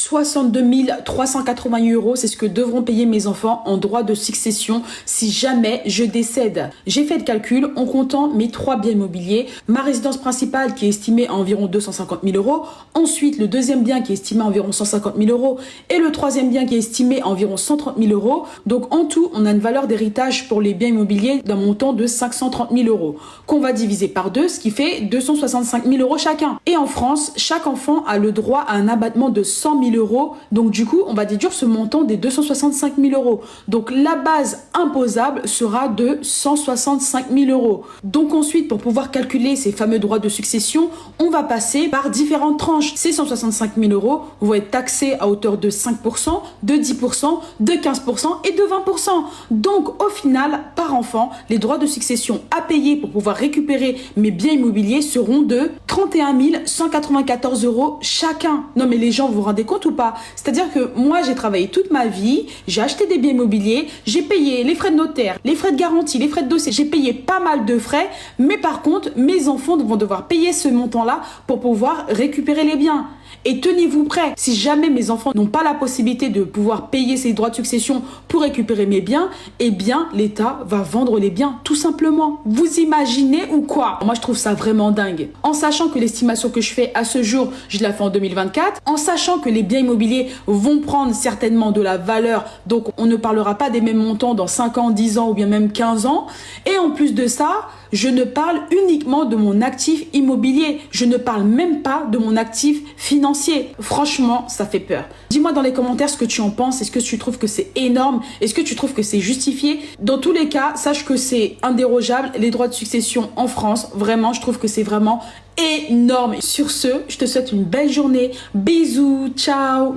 62 380 €, c'est ce que devront payer mes enfants en droit de succession si jamais je décède. J'ai fait le calcul en comptant mes 3 biens immobiliers, ma résidence principale qui est estimée à environ 250 000 €, ensuite le deuxième bien qui est estimé à environ 150 000 € et le troisième bien qui est estimé à environ 130 000 €. Donc en tout, on a une valeur d'héritage pour les biens immobiliers d'un montant de 530 000 € qu'on va diviser par 2, ce qui fait 265 000 € chacun. Et en France, chaque enfant a le droit à un abattement de 100 000 €. Donc du coup, on va déduire ce montant des 265 000 €. Donc la base imposable sera de 165 000 €. Donc ensuite, pour pouvoir calculer ces fameux droits de succession, on va passer par différentes tranches. Ces 165 000 € vont être taxés à hauteur de 5%, de 10%, de 15% et de 20%. Donc au final, par enfant, les droits de succession à payer pour pouvoir récupérer mes biens immobiliers seront de 31 194 € chacun. Non mais les gens, vous vous rendez compte ou pas? C'est-à-dire que moi, j'ai travaillé toute ma vie, j'ai acheté des biens immobiliers, j'ai payé les frais de notaire, les frais de garantie, les frais de dossier, j'ai payé pas mal de frais, mais par contre, mes enfants vont devoir payer ce montant-là pour pouvoir récupérer les biens. Et tenez-vous prêts, si jamais mes enfants n'ont pas la possibilité de pouvoir payer ces droits de succession pour récupérer mes biens, eh bien l'État va vendre les biens tout simplement. Vous imaginez ou quoi? Moi je trouve ça vraiment dingue. En sachant que l'estimation que je fais à ce jour, je la fais en 2024, en sachant que les biens immobiliers vont prendre certainement de la valeur, donc on ne parlera pas des mêmes montants dans 5 ans, 10 ans ou bien même 15 ans. Et en plus de ça, je ne parle uniquement de mon actif immobilier. Je ne parle même pas de mon actif financier. Franchement, ça fait peur. Dis-moi dans les commentaires ce que tu en penses. Est-ce que tu trouves que c'est énorme? Est-ce que tu trouves que c'est justifié? Dans tous les cas, sache que c'est indérogeable. Les droits de succession en France, vraiment, je trouve que c'est vraiment énorme. Sur ce, je te souhaite une belle journée. Bisous, ciao.